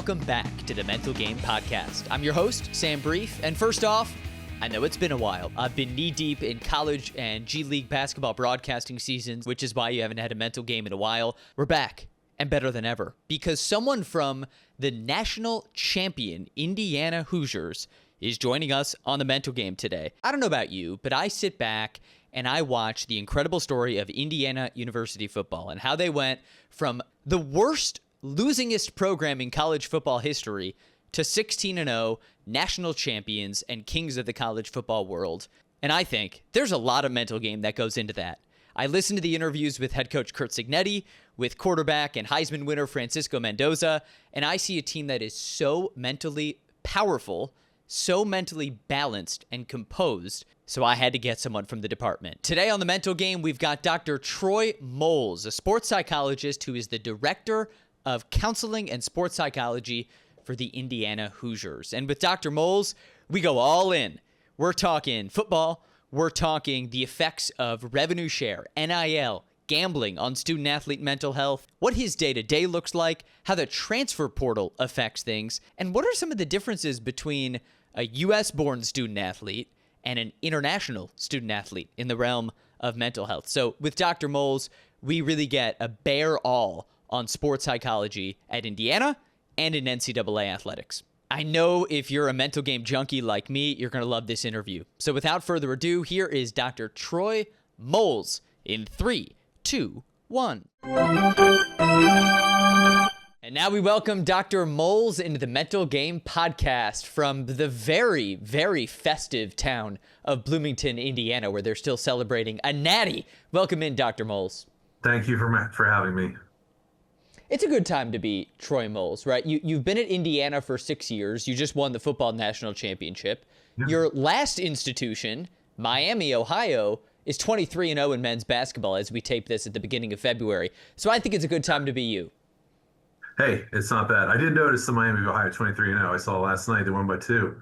welcome back to the Mental Game Podcast. I'm your host, Sam Brief, and first off, I know it's been a while. I've been knee-deep in college and G League basketball broadcasting seasons, which is why you haven't had a mental game in a while. We're back, and better than ever, because someone from the national champion Indiana Hoosiers is joining us on the mental game today. I don't know about you, but I sit back and I watch the incredible story of Indiana University football and how they went from the worst, losingest program in college football history to 16-0 national champions and kings of the college football world. And I think there's a lot of mental game that goes into that. I listened to the interviews with head coach Curt Cignetti, with quarterback and Heisman winner Francisco Mendoza, and I see a team that is so mentally powerful, so mentally balanced and composed, so I had to get someone from the department. Today on the mental game, we've got Dr. Troy Moles, a sports psychologist who is the director of counseling and sports psychology for the Indiana Hoosiers. And with Dr. Moles, we go all in. We're talking football. We're talking the effects of revenue share, NIL, gambling on student-athlete mental health, what his day-to-day looks like, how the transfer portal affects things, and what are some of the differences between a U.S.-born student-athlete and an international student-athlete in the realm of mental health. So with Dr. Moles, we really get a bare all on sports psychology at Indiana and in NCAA athletics. I know if you're a mental game junkie like me, you're going to love this interview. So without further ado, here is Dr. Troy Moles in 3, 2, 1. And now we welcome Dr. Moles into the Mental Game Podcast from the very, very festive town of Bloomington, Indiana, where they're still celebrating a natty. Welcome in, Dr. Moles. Thank you for having me. It's a good time to be Troy Moles, right? You've been at Indiana for 6 years. You just won the football national championship. Yeah. Your last institution, Miami, Ohio, is 23-0 in men's basketball as we tape this at the beginning of February. So I think it's a good time to be you. Hey, it's not bad. I did notice the Miami of Ohio 23-0. I saw last night they won by 2.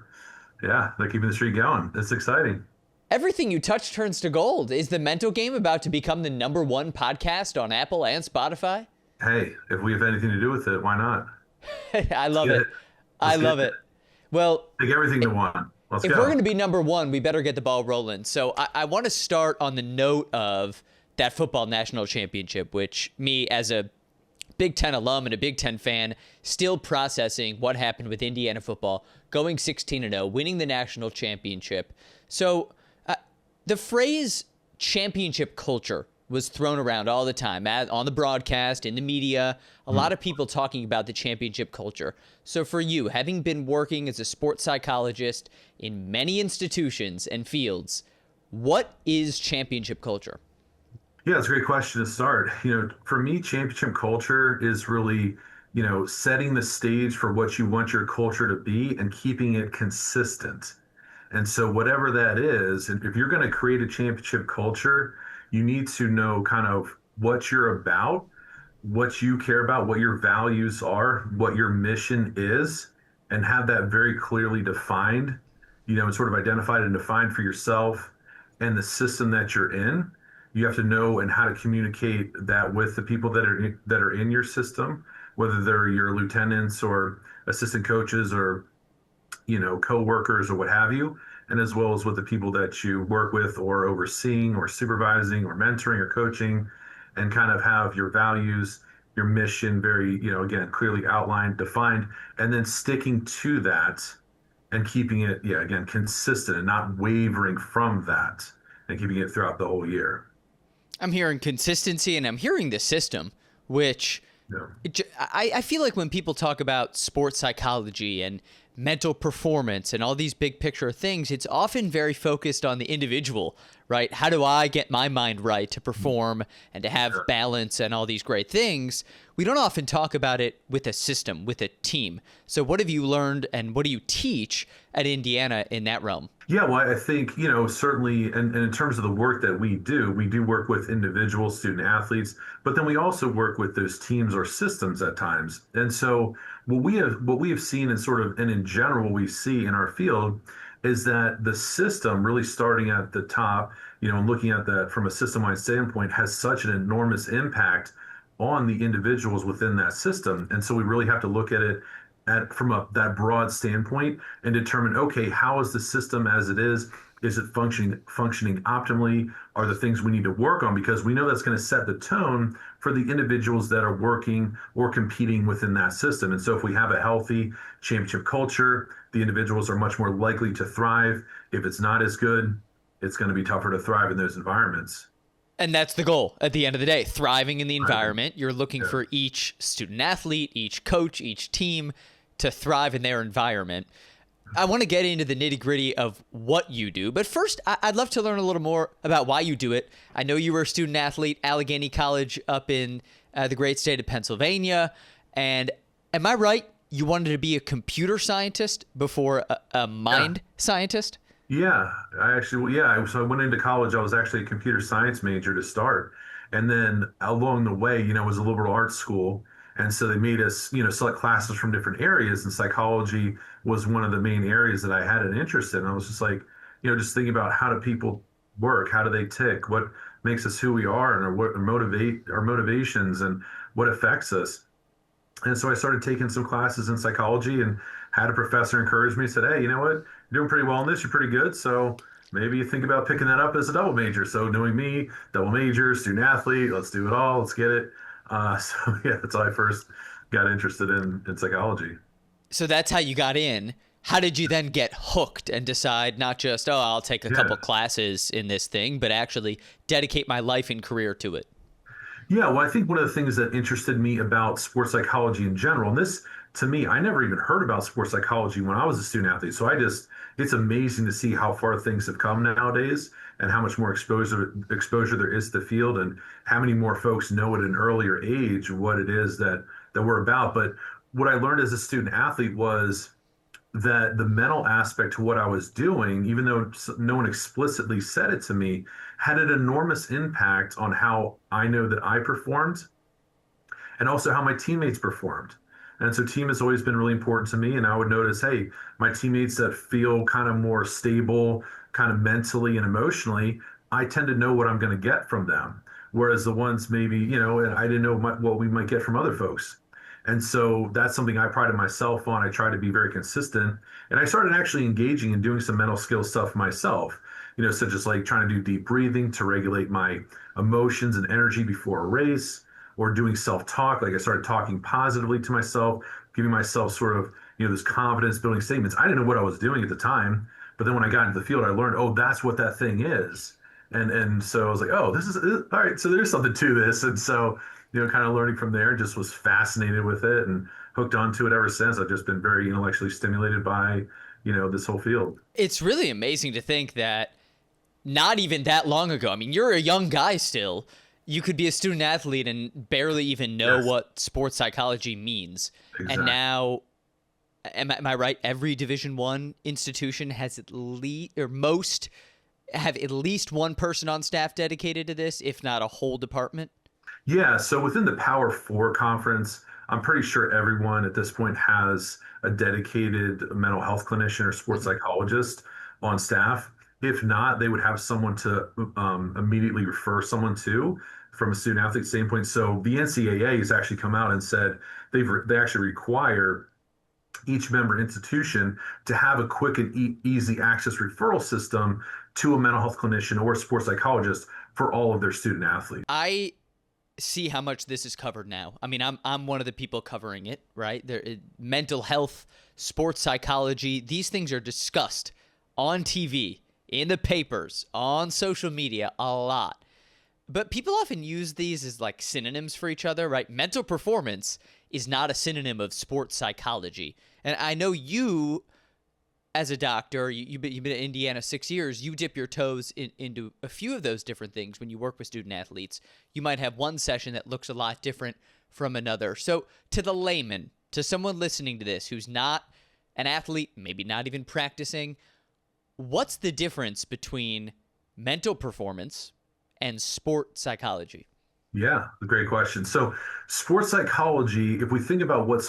Yeah, they're keeping the streak going. It's exciting. Everything you touch turns to gold. Is the Mental Game about to become the #1 podcast on Apple and Spotify? Hey, if we have anything to do with it, why not? I love it. I love it. Well, take everything to one. If we're going to be #1, we better get the ball rolling. So I want to start on the note of that football national championship, which me as a Big Ten alum and a Big Ten fan, still processing what happened with Indiana football, going 16-0, winning the national championship. So the phrase championship culture was thrown around all the time, on the broadcast, in the media, a lot of people talking about the championship culture. So for you, having been working as a sports psychologist in many institutions and fields, what is championship culture? Yeah, it's a great question to start. For me, championship culture is really, setting the stage for what you want your culture to be and keeping it consistent. And so whatever that is, and if you're going to create a championship culture, you need to know kind of what you're about, what you care about, what your values are, what your mission is, and have that very clearly defined, and sort of identified and defined for yourself and the system that you're in. You have to know and how to communicate that with the people that are in your system, whether they're your lieutenants or assistant coaches or, co-workers or what have you, and as well as with the people that you work with or overseeing or supervising or mentoring or coaching, and kind of have your values, your mission very, again, clearly outlined, defined, and then sticking to that and keeping it, again, consistent and not wavering from that and keeping it throughout the whole year. I'm hearing consistency and I'm hearing the system, which I feel like when people talk about sports psychology and mental performance and all these big picture things, it's often very focused on the individual, right? How do I get my mind right to perform and to have balance and all these great things? We don't often talk about it with a system, with a team. So what have you learned and what do you teach at Indiana in that realm? Yeah, well, I think, certainly, and in terms of the work that we do work with individual student athletes, but then we also work with those teams or systems at times. And so what we have seen and in general, we see in our field is that the system really starting at the top, and looking at that from a system-wide standpoint has such an enormous impact on the individuals within that system. And so we really have to look at it from that broad standpoint and determine, okay, how is the system as it is? Is it functioning optimally? Are the things we need to work on? Because we know that's going to set the tone for the individuals that are working or competing within that system. And so if we have a healthy championship culture, the individuals are much more likely to thrive. If it's not as good, it's going to be tougher to thrive in those environments. And that's the goal at the end of the day, thriving in the Thriving. environment. You're looking Yeah. for each student athlete, each coach, each team to thrive in their environment. I want to get into the nitty gritty of what you do, but first, I'd love to learn a little more about why you do it. I know you were a student athlete, Allegheny College up in the great state of Pennsylvania. And am I right? You wanted to be a computer scientist before a mind scientist? Yeah, so I went into college. I was actually a computer science major to start. And then along the way, it was a liberal arts school. And so they made us, select classes from different areas. And psychology was one of the main areas that I had an interest in. I was just like, just thinking about how do people work? How do they tick? What makes us who we are and what motivate our motivations and what affects us? And so I started taking some classes in psychology and had a professor encourage me, said, hey, you know what? You're doing pretty well in this. You're pretty good. So maybe you think about picking that up as a double major. So knowing me, double major, student athlete, let's do it all. Let's get it. So yeah, that's how I first got interested in psychology. So that's how you got in. How did you then get hooked and decide not just, oh, I'll take a Yeah. couple classes in this thing, but actually dedicate my life and career to it? Yeah, well, I think one of the things that interested me about sports psychology in general, and this to me, I never even heard about sports psychology when I was a student athlete. So it's amazing to see how far things have come nowadays and how much more exposure there is to the field and how many more folks know at an earlier age what it is that we're about. But what I learned as a student athlete was that the mental aspect to what I was doing, even though no one explicitly said it to me, had an enormous impact on how I know that I performed and also how my teammates performed. And so team has always been really important to me. And I would notice, hey, my teammates that feel kind of more stable, kind of mentally and emotionally, I tend to know what I'm going to get from them. Whereas the ones maybe, and I didn't know what we might get from other folks. And so that's something I prided myself on. I try to be very consistent. And I started actually engaging and doing some mental skill stuff myself, such as like trying to do deep breathing to regulate my emotions and energy before a race, or doing self-talk. Like I started talking positively to myself, giving myself sort of, this confidence building statements. I didn't know what I was doing at the time, but then when I got into the field, I learned, oh, that's what that thing is. And so I was like, oh, this is all right. So there's something to this. And so, kind of learning from there, just was fascinated with it and hooked onto it ever since. I've just been very intellectually stimulated by, this whole field. It's really amazing to think that not even that long ago, I mean, you're a young guy still. You could be a student athlete and barely even know Yes. what sports psychology means. Exactly. And now, am I right? Every Division I institution has at least, or most have at least one person on staff dedicated to this, if not a whole department. Yeah, so within the Power Four conference, I'm pretty sure everyone at this point has a dedicated mental health clinician or sports psychologist on staff. If not, they would have someone to immediately refer someone to from a student athlete standpoint. So the NCAA has actually come out and said they actually require each member institution to have a quick and easy access referral system to a mental health clinician or a sports psychologist for all of their student athletes. I see how much this is covered now. I mean, I'm one of the people covering it, right? Mental health, sports psychology, these things are discussed on TV, in the papers, on social media a lot. But people often use these as like synonyms for each other, right? Mental performance is not a synonym of sports psychology. And I know you, as a doctor, you've been at Indiana 6 years, you dip your toes into a few of those different things when you work with student athletes. You might have one session that looks a lot different from another. So to the layman, to someone listening to this who's not an athlete, maybe not even practicing, what's the difference between mental performance and sport psychology? Yeah, great question. So, sports psychology, if we think about what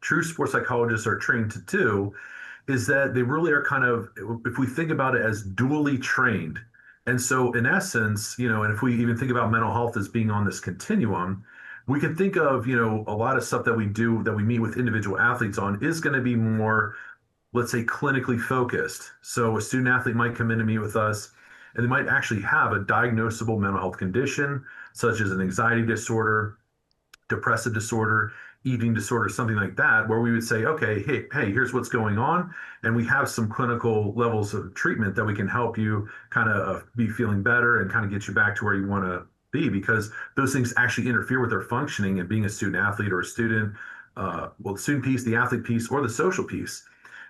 true sports psychologists are trained to do, is that they really are kind of, if we think about it as dually trained. And so, in essence, and if we even think about mental health as being on this continuum, we can think of, a lot of stuff that we do that we meet with individual athletes on is going to be more, let's say, clinically focused. So a student athlete might come in to meet with us and they might actually have a diagnosable mental health condition, such as an anxiety disorder, depressive disorder, eating disorder, something like that, where we would say, okay, hey, here's what's going on. And we have some clinical levels of treatment that we can help you kind of be feeling better and kind of get you back to where you want to be, because those things actually interfere with their functioning and being a student athlete or a student, well, the student piece, the athlete piece, or the social piece.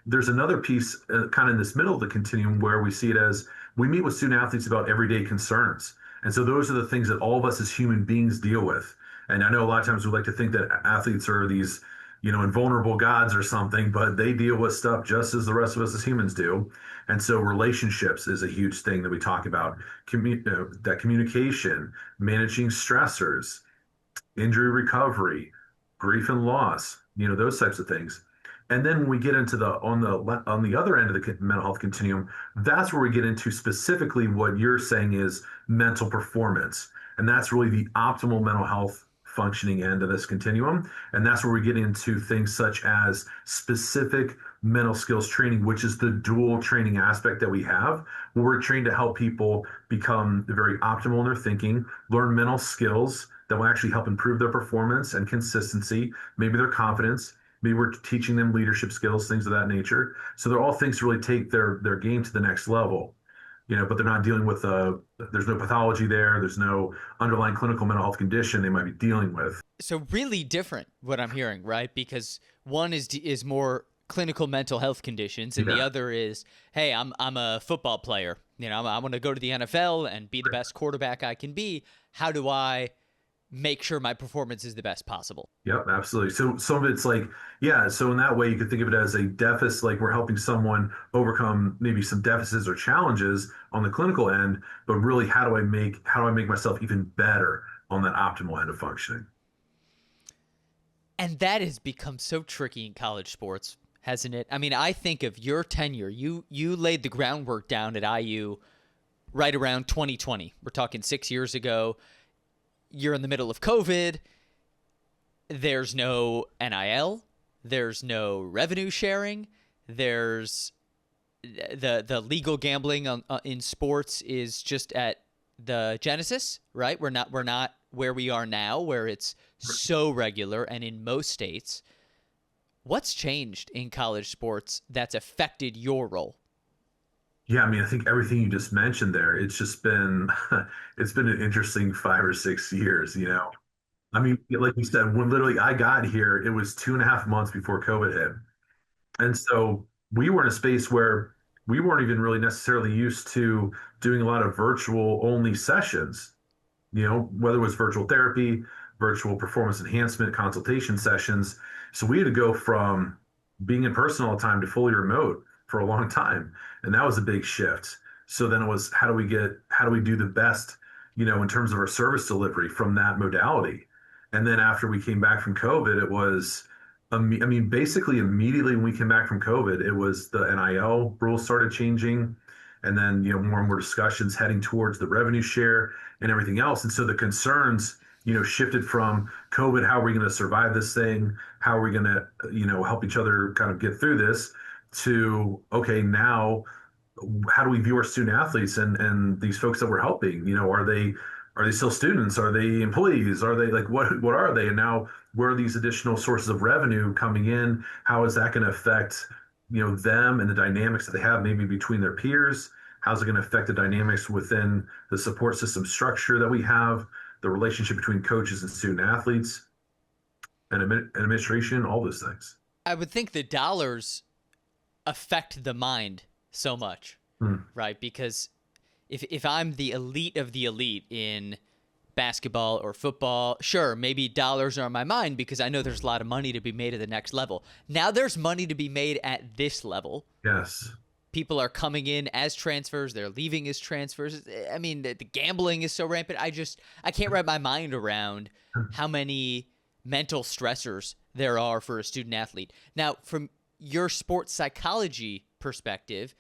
There's another piece kind of in this middle of the continuum where we see it as we meet with student athletes about everyday concerns. And so those are the things that all of us as human beings deal with. And I know a lot of times we like to think that athletes are these, invulnerable gods or something, but they deal with stuff just as the rest of us as humans do. And so relationships is a huge thing that we talk about. That communication, managing stressors, injury recovery, grief and loss, those types of things. And then when we get into the other end of the mental health continuum, that's where we get into specifically what you're saying is mental performance. And that's really the optimal mental health functioning end of this continuum. And that's where we get into things such as specific mental skills training, which is the dual training aspect that we have, where we're trained to help people become very optimal in their thinking, learn mental skills that will actually help improve their performance and consistency, maybe their confidence. Maybe we're teaching them leadership skills, things of that nature. So they're all things to really take their game to the next level. But they're not dealing with there's no pathology there. There's no underlying clinical mental health condition they might be dealing with. So really different what I'm hearing, right? Because one is more clinical mental health conditions, and the other is, hey, I'm a football player. I want to go to the NFL and be the best quarterback I can be. How do I make sure my performance is the best possible? Yep, absolutely. So some of it's like, yeah, so in that way you could think of it as a deficit, like we're helping someone overcome maybe some deficits or challenges on the clinical end, but really how do I make myself even better on that optimal end of functioning? And that has become so tricky in college sports, hasn't it? I mean, I think of your tenure. You laid the groundwork down at IU right around 2020. We're talking 6 years ago. You're in the middle of COVID. There's no NIL. There's no revenue sharing. There's the legal gambling in sports is just at the genesis, right? We're not where we are now, where it's so regular and in most states. What's changed in college sports that's affected your role? Yeah, I mean, I think everything you just mentioned there, it's just been it's been an interesting 5 or 6 years. I mean, like you said, when literally I got here, it was 2.5 months before COVID hit. And so we were in a space where we weren't even really necessarily used to doing a lot of virtual only sessions, whether it was virtual therapy, virtual performance enhancement, consultation sessions. So we had to go from being in person all the time to fully remote for a long time. And that was a big shift. So then it was, how do we do the best, in terms of our service delivery from that modality? And then after we came back from COVID, it was, I mean, basically immediately when we came back from COVID, it was the NIL rules started changing. And then, more and more discussions heading towards the revenue share and everything else. And so the concerns, shifted from COVID, how are we going to survive this thing? How are we going to, help each other kind of get through this, to, okay, now how do we view our student athletes and these folks that we're helping? Are they still students? Are they employees? Are they like what are they? And now where are these additional sources of revenue coming in? How is that going to affect them and the dynamics that they have maybe between their peers? How's it going to affect the dynamics within the support system structure that we have, the relationship between coaches and student athletes and administration, all those things? I would think the dollars affect the mind so much, right? Because if I'm the elite of the elite in basketball or football, sure, maybe dollars are on my mind because I know there's a lot of money to be made at the next level. Now there's money to be made at this level. Yes. People are coming in as transfers. They're leaving as transfers. I mean, the gambling is so rampant. I can't wrap my mind around how many mental stressors there are for a student athlete. Now, from your sports psychology perspective,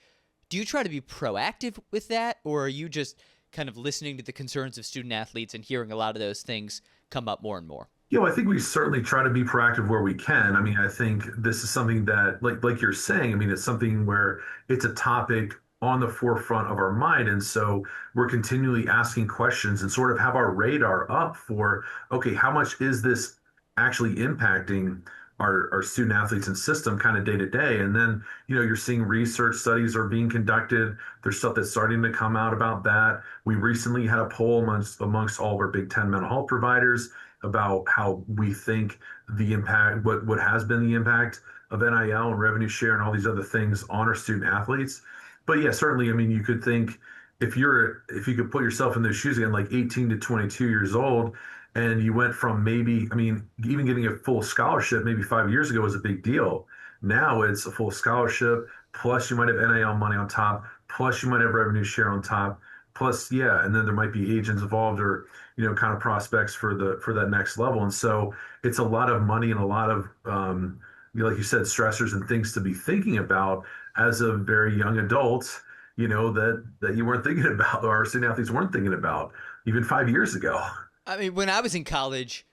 do you try to be proactive with that, or are you just kind of listening to the concerns of student athletes and hearing a lot of those things come up more and more? I think we certainly try to be proactive where we can. I mean, I think this is something that, like you're saying, I mean, it's something where it's a topic on the forefront of our mind, and so we're continually asking questions and sort of have our radar up for, okay, how much is this actually impacting our student athletes and system kind of day to day? And then, you're seeing research studies are being conducted. There's stuff that's starting to come out about that. We recently had a poll amongst all of our Big Ten mental health providers about how we think the impact, what has been the impact of NIL and revenue share and all these other things on our student athletes. But yeah, certainly, I mean, you could think if you could put yourself in those shoes again, like 18 to 22 years old, and you went from maybe, I mean, even getting a full scholarship maybe 5 years ago was a big deal. Now it's a full scholarship, plus you might have NIL money on top, plus you might have revenue share on top, plus, yeah, and then there might be agents involved or kind of prospects for that next level. And so it's a lot of money and a lot of like you said, stressors and things to be thinking about as a very young adult, that you weren't thinking about, or our student athletes weren't thinking about even 5 years ago. I mean, when I was in college,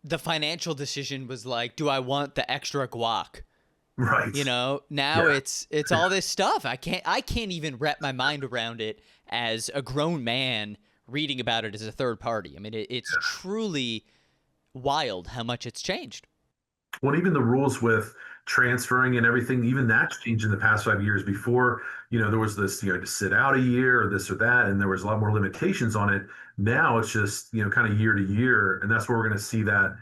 the financial decision was like, do I want the extra guac? Right. Now Yeah. it's all this stuff. I can't even wrap my mind around it as a grown man reading about it as a third party. I mean, it's truly wild how much it's changed. Well, even the rules with transferring and everything, even that's changed in the past 5 years. Before, there was this, to sit out a year or this or that, and there was a lot more limitations on it. Now it's just, kind of year to year. And that's where we're going to see that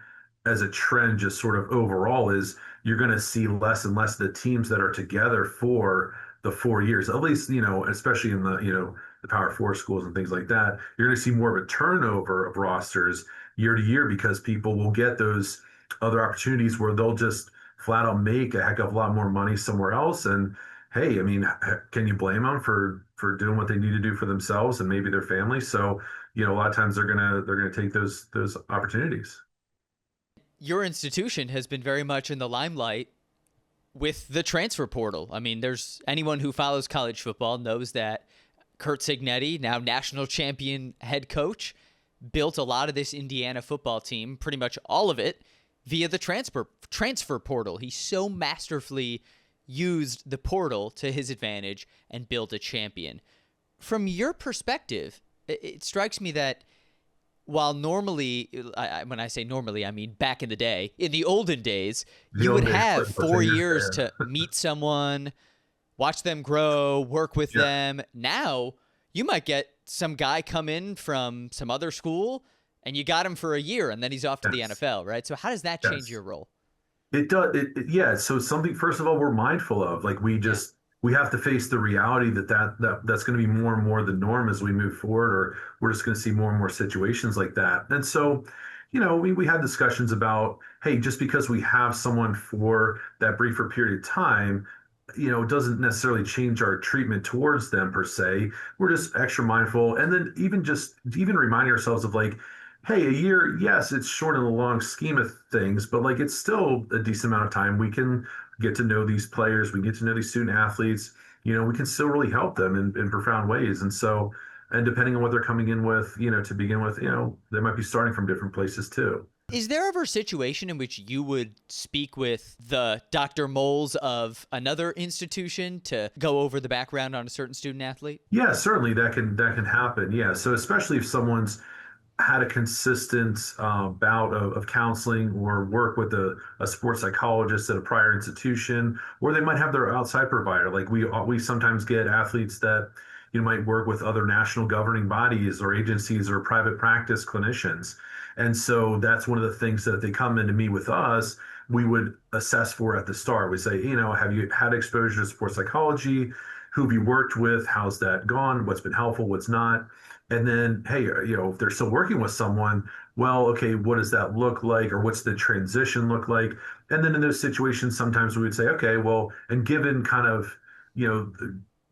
as a trend, just sort of overall, is you're going to see less and less of the teams that are together for the 4 years, at least, especially in the Power Four schools and things like that. You're going to see more of a turnover of rosters year to year because people will get those other opportunities where they'll just flat out make a heck of a lot more money somewhere else. And hey, I mean, can you blame them for doing what they need to do for themselves and maybe their family? So, a lot of times they're gonna take those opportunities. Your institution has been very much in the limelight with the transfer portal. I mean, there's anyone who follows college football knows that Kurt Signetti, now national champion head coach, built a lot of this Indiana football team, pretty much all of it, via the transfer portal. He so masterfully used the portal to his advantage and built a champion. From your perspective, it strikes me that while normally, when I say normally, I mean back in the day, in the olden days, The you old would days, have like, 4 years yeah. to meet someone, watch them grow, work with Yeah. them. Now, you might get some guy come in from some other school and you got him for a year and then he's off to the Yes. NFL, right? So how does that change Yes. your role? It does. Yeah. So something, first of all, we're mindful of, like, Yeah. we have to face the reality that's going to be more and more the norm as we move forward, or we're just going to see more and more situations like that. And so, we had discussions about, hey, just because we have someone for that briefer period of time, doesn't necessarily change our treatment towards them per se. We're just extra mindful. And then even reminding ourselves of, like, hey, a year, yes, it's short in the long scheme of things, but like it's still a decent amount of time. We can get to know these players, we get to know these student athletes, we can still really help them in profound ways. And so, and depending on what they're coming in with, to begin with, they might be starting from different places too. Is there ever a situation in which you would speak with the Dr. Moles of another institution to go over the background on a certain student athlete? Yeah, certainly that can happen. Yeah. So especially if someone's had a consistent bout of counseling or work with a sports psychologist at a prior institution, or they might have their outside provider. Like we sometimes get athletes that might work with other national governing bodies or agencies or private practice clinicians. And so that's one of the things that if they come in to meet with us, we would assess for at the start. We say, have you had exposure to sports psychology? Who have you worked with? How's that gone? What's been helpful? What's not? And then, hey, if they're still working with someone, well, okay, what does that look like? Or what's the transition look like? And then in those situations, sometimes we would say, okay, well, and given kind of, you know,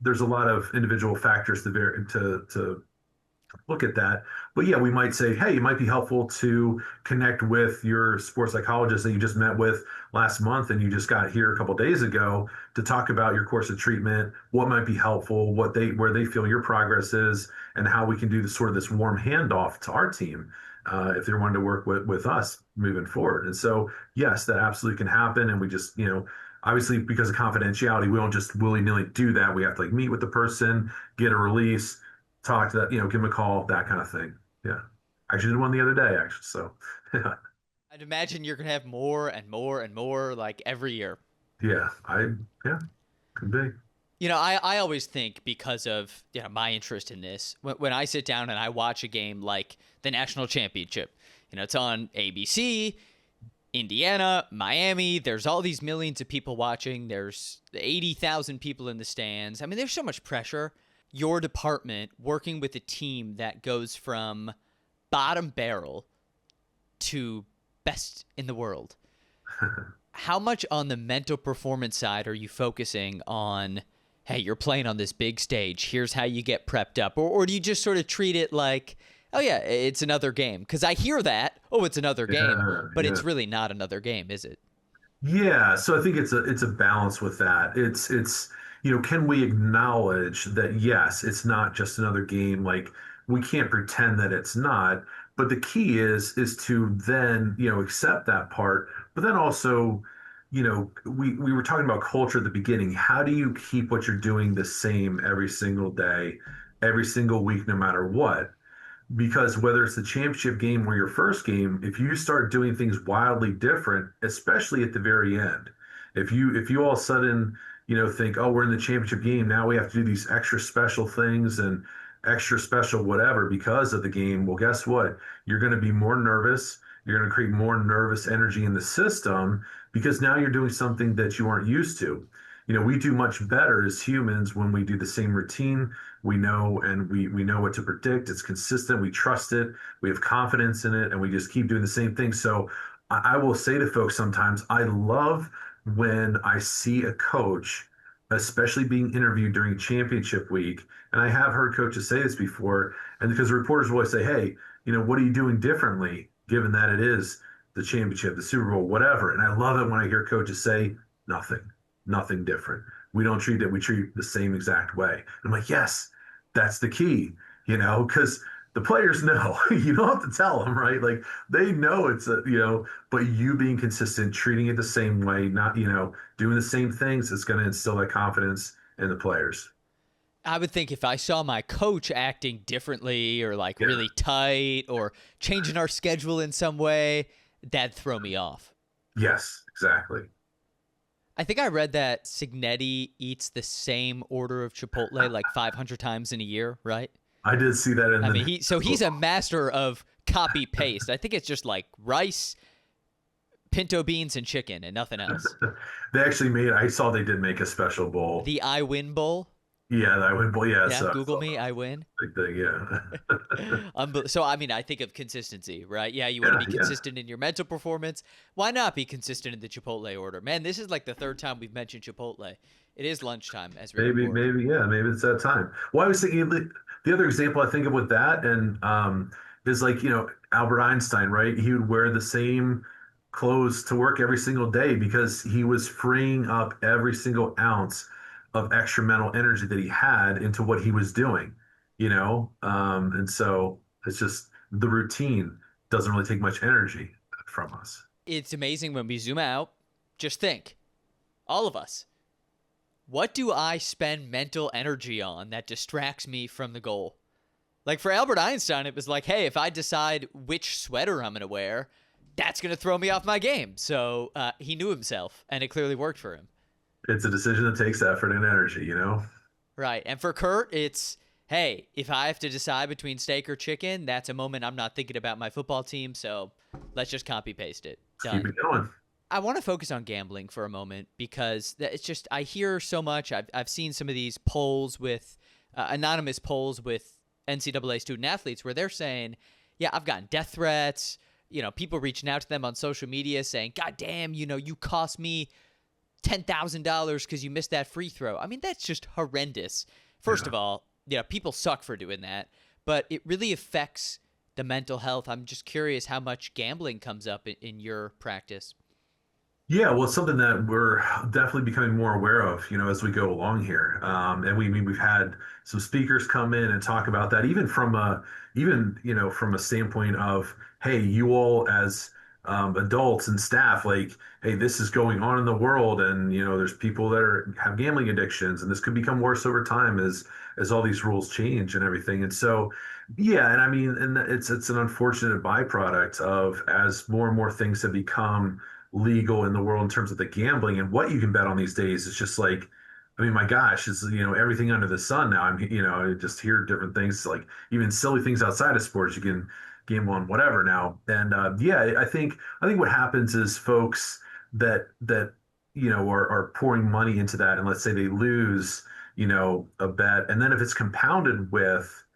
there's a lot of individual factors to look at that. But yeah, we might say, hey, it might be helpful to connect with your sports psychologist that you just met with last month and you just got here a couple days ago to talk about your course of treatment, what might be helpful, where they feel your progress is, and how we can do this sort of this warm handoff to our team. if they're wanting to work with us moving forward. And so, yes, that absolutely can happen. And we just, obviously because of confidentiality, we don't just willy-nilly do that. We have to like meet with the person, get a release, talk to that, give them a call, that kind of thing. Yeah. I actually did one the other day, actually. So, yeah, I'd imagine you're gonna have more and more and more like every year. yeah, yeah, could be. I always think because of my interest in this, when I sit down and I watch a game like the national championship, it's on ABC, Indiana, Miami. There's all these millions of people watching. There's 80,000 people in the stands. I mean, there's so much pressure. Your department working with a team that goes from bottom barrel to best in the world. How much on the mental performance side are you focusing on, hey, you're playing on this big stage, here's how you get prepped up? Or do you just sort of treat it like, oh, yeah, it's another game? Because I hear that, oh, it's another game, Yeah, but yeah. it's really not another game, is it? Yeah, so I think it's a balance with that. Can we acknowledge that yes, it's not just another game, like we can't pretend that it's not, but the key is to then, accept that part, but then also, we were talking about culture at the beginning. How do you keep what you're doing the same every single day, every single week, no matter what? Because whether it's the championship game or your first game, if you start doing things wildly different, especially at the very end, if you all of a sudden think, oh, we're in the championship game, now we have to do these extra special things and extra special whatever because of the game, well, guess what, you're going to be more nervous, you're going to create more nervous energy in the system because now you're doing something that you aren't used to. We do much better as humans when we do the same routine. We know, and we know what to predict. It's consistent. We trust it. We have confidence in it, and we just keep doing the same thing. So I will say to folks sometimes, I love when I see a coach, especially being interviewed during championship week. And I have heard coaches say this before, and because the reporters will always say, hey, what are you doing differently, given that it is the championship, the Super Bowl, whatever. And I love it when I hear coaches say, nothing, nothing different. We don't treat it, we treat the same exact way. And I'm like, yes, that's the key, because the players know. You don't have to tell them, right? Like they know but you being consistent, treating it the same way, not, doing the same things, it's going to instill that confidence in the players. I would think if I saw my coach acting differently or like Yeah. really tight or changing our schedule in some way, that'd throw me off. Yes, exactly. I think I read that Signetti eats the same order of Chipotle like 500 times in a year, right? I did see that in I the mean, he's a master of copy paste. I think it's just like rice, pinto beans, and chicken, and nothing else. they actually made. I saw they did make a special bowl. The I Win Bowl. Yeah, that would bowl. Yeah, Yeah, so Google me, I win. big thing. Yeah, So, I mean, I think of consistency, right? Yeah, you want yeah, to be yeah. consistent in your mental performance. Why not be consistent in the Chipotle order? Man, this is like the third time we've mentioned Chipotle. It is lunchtime as we Maybe, record. maybe, yeah, maybe it's that time. Well, I was thinking the other example I think of with that, and is like Albert Einstein, right? He would wear the same clothes to work every single day because he was freeing up every single ounce of extra mental energy that he had into what he was doing, and so it's just the routine doesn't really take much energy from us. It's amazing when we zoom out. Just think, all of us, what do I spend mental energy on that distracts me from the goal? Like for Albert Einstein, it was like, hey, if I decide which sweater I'm going to wear, that's going to throw me off my game. So he knew himself, and it clearly worked for him. It's a decision that takes effort and energy. Right. And for Kurt, it's, hey, if I have to decide between steak or chicken, that's a moment I'm not thinking about my football team. So let's just copy paste it. Keep Done. it going. I want to focus on gambling for a moment because it's just, I hear so much. I've seen some of these polls with anonymous polls with NCAA student athletes where they're saying, yeah, I've gotten death threats, people reaching out to them on social media saying, God damn, you cost me $10,000 because you missed that free throw. I mean, that's just horrendous. First of all, people suck for doing that, but it really affects the mental health. I'm just curious how much gambling comes up in your practice. Yeah, well, it's something that we're definitely becoming more aware of, as we go along here. And we've had some speakers come in and talk about that, even from a standpoint of, hey, you all as adults and staff, like, hey, this is going on in the world, and there's people that have gambling addictions, and this could become worse over time as all these rules change and everything. And so, yeah, and I mean, and it's an unfortunate byproduct of as more and more things have become legal in the world in terms of the gambling and what you can bet on these days. It's just like, I mean, my gosh, it's everything under the sun now. I just hear different things like even silly things outside of sports. You can gamble on whatever now, and yeah, I think what happens is folks that are pouring money into that, and let's say they lose a bet, and then if it's compounded with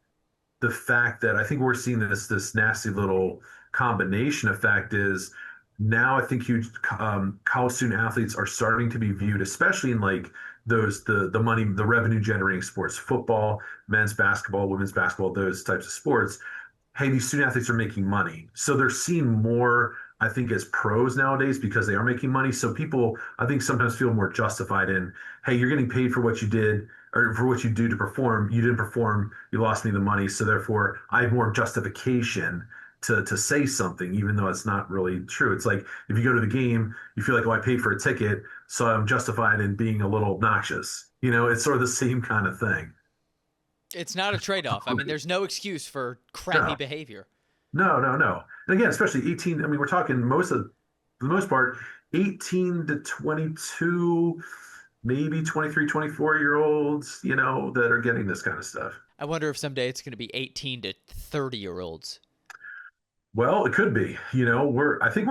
the fact that I think we're seeing this nasty little combination effect is now I think huge college student athletes are starting to be viewed, especially in like the money, the revenue generating sports, football, men's basketball, women's basketball, those types of sports. Hey, these student athletes are making money. So they're seen more, I think, as pros nowadays because they are making money. So people, I think, sometimes feel more justified in, hey, you're getting paid for what you did or for what you do to perform. You didn't perform, you lost me the money. So therefore, I have more justification to say something, even though it's not really true. It's like if you go to the game, you feel like, oh, I paid for a ticket, so I'm justified in being a little obnoxious. It's sort of the same kind of thing. It's not a trade-off. I mean, there's no excuse for crappy No. behavior. No, no, no. And again, especially 18, I mean, we're talking for the most part, 18 to 22, maybe 23, 24-year olds, that are getting this kind of stuff. I wonder if someday it's going to be 18 to 30-year-olds. Well, it could be, I think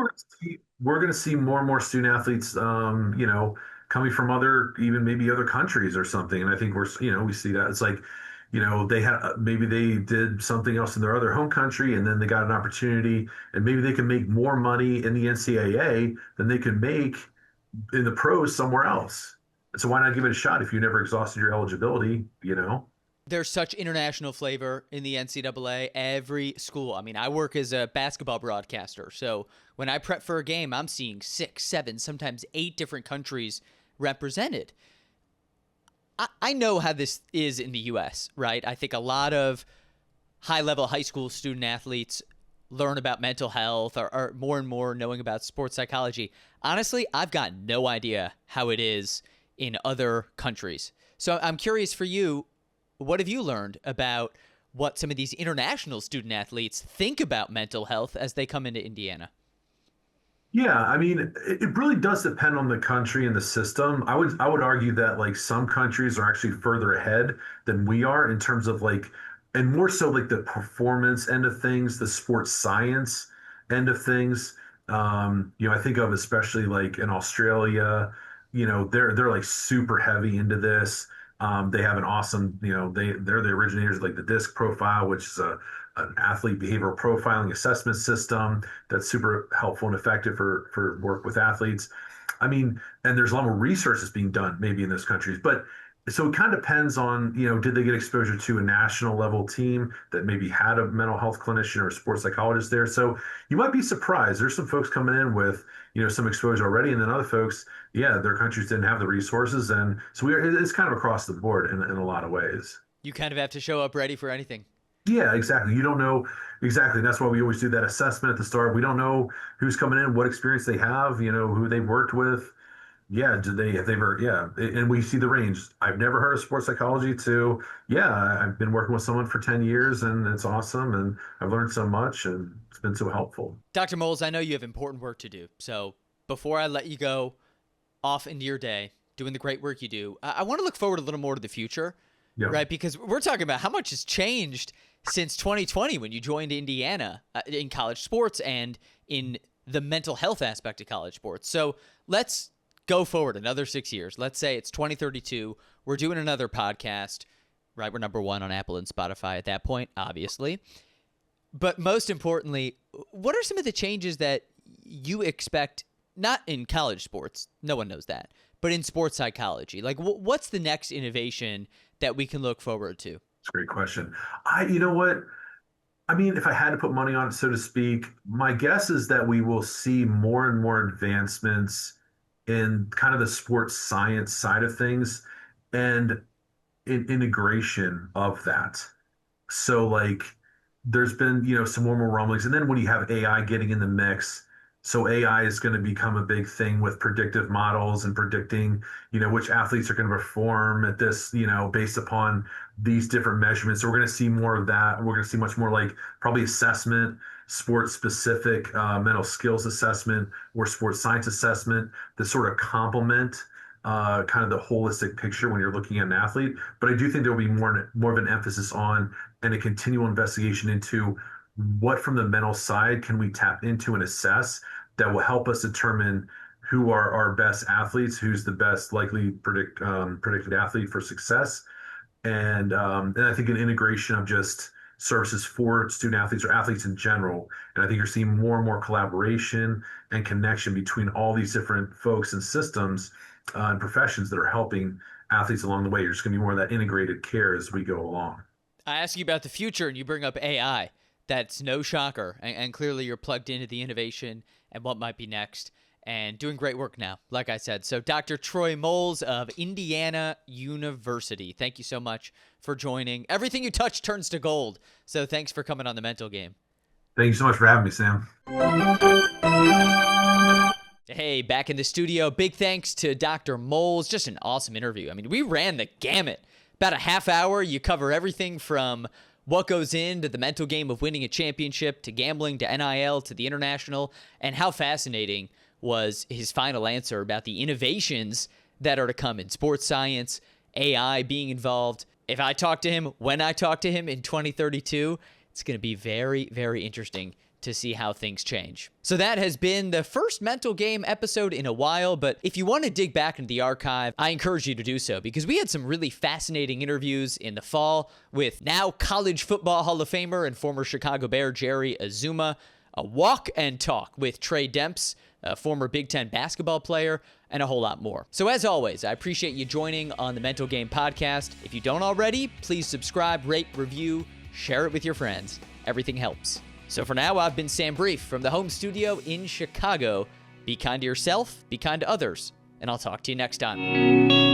we're going to see more and more student athletes, coming from even maybe other countries or something. And I think we see that it's like, they had maybe they did something else in their other home country and then they got an opportunity and maybe they can make more money in the NCAA than they can make in the pros somewhere else. So why not give it a shot if you never exhausted your eligibility? There's such international flavor in the NCAA. Every school. I mean, I work as a basketball broadcaster. So when I prep for a game, I'm seeing 6, 7, sometimes 8 different countries represented. I know how this is in the U.S., right? I think a lot of high-level high school student athletes learn about mental health or are more and more knowing about sports psychology. Honestly, I've got no idea how it is in other countries. So I'm curious for you, what have you learned about what some of these international student athletes think about mental health as they come into Indiana? Yeah, I mean, it really does depend on the country and the system. I would argue that like some countries are actually further ahead than we are in terms of like, and more so like the performance end of things, the sports science end of things. I think of especially like in Australia, they're like super heavy into this. They have an awesome, they're the originators of like the disc profile, which is an athlete behavioral profiling assessment system that's super helpful and effective for work with athletes. I mean, and there's a lot more research that's being done maybe in those countries, but so it kind of depends on, did they get exposure to a national level team that maybe had a mental health clinician or a sports psychologist there? So you might be surprised. There's some folks coming in with, some exposure already, and then other folks, yeah, their countries didn't have the resources, and so it's kind of across the board in a lot of ways. You kind of have to show up ready for anything. Yeah, exactly. You don't know exactly. That's why we always do that assessment at the start. We don't know who's coming in, what experience they have, who they've worked with. Yeah, have they ever, yeah. And we see the range. I've never heard of sports psychology to, yeah, I've been working with someone for 10 years and it's awesome. And I've learned so much and it's been so helpful. Dr. Moles, I know you have important work to do. So before I let you go off into your day, doing the great work you do, I want to look forward a little more to the future, Yeah. right? Because we're talking about how much has changed since 2020 when you joined Indiana in college sports and in the mental health aspect of college sports. So let's go forward another 6 years. Let's say it's 2032. We're doing another podcast, right? We're number 1 on Apple and Spotify at that point, obviously. But most importantly, what are some of the changes that you expect, not in college sports, no one knows that, but in sports psychology? Like, what's the next innovation that we can look forward to? That's a great question. You know what? I mean, if I had to put money on it, so to speak, my guess is that we will see more and more advancements in kind of the sports science side of things and integration of that. So like there's been, some more rumblings. And then when you have AI getting in the mix, so AI is going to become a big thing with predictive models and predicting, which athletes are going to perform at this, based upon these different measurements. So we're going to see more of that. We're going to see much more like probably assessment, sports specific mental skills assessment or sports science assessment that sort of complement kind of the holistic picture when you're looking at an athlete. But I do think there will be more of an emphasis on and a continual investigation into what from the mental side can we tap into and assess that will help us determine who are our best athletes, who's the best likely predicted athlete for success, and I think an integration of just services for student athletes or athletes in general. And I think you're seeing more and more collaboration and connection between all these different folks and systems and professions that are helping athletes along the way. You're just going to be more of that integrated care as we go along. I ask you about the future and you bring up AI. That's no shocker. And clearly you're plugged into the innovation and what might be next and doing great work now, like I said. So Dr. Troy Moles of Indiana University, thank you so much for joining. Everything you touch turns to gold. So thanks for coming on The Mental Game. Thank you so much for having me, Sam. Hey, back in the studio. Big thanks to Dr. Moles. Just an awesome interview. I mean, we ran the gamut. About a half hour, you cover everything from what goes into the mental game of winning a championship to gambling to NIL to the international, and how fascinating was his final answer about the innovations that are to come in sports science, AI being involved. If I talk to him, when I talk to him in 2032, it's going to be very, very interesting to see how things change. So that has been the first Mental Game episode in a while, but if you want to dig back into the archive, I encourage you to do so because we had some really fascinating interviews in the fall with now college football Hall of Famer and former Chicago Bear Jerry Azuma, a walk and talk with Trey Demps, a former Big Ten basketball player, and a whole lot more. So as always, I appreciate you joining on the Mental Game podcast. If you don't already, please subscribe, rate, review, share it with your friends. Everything helps. So for now, I've been Sam Brief from the home studio in Chicago. Be kind to yourself, be kind to others, and I'll talk to you next time.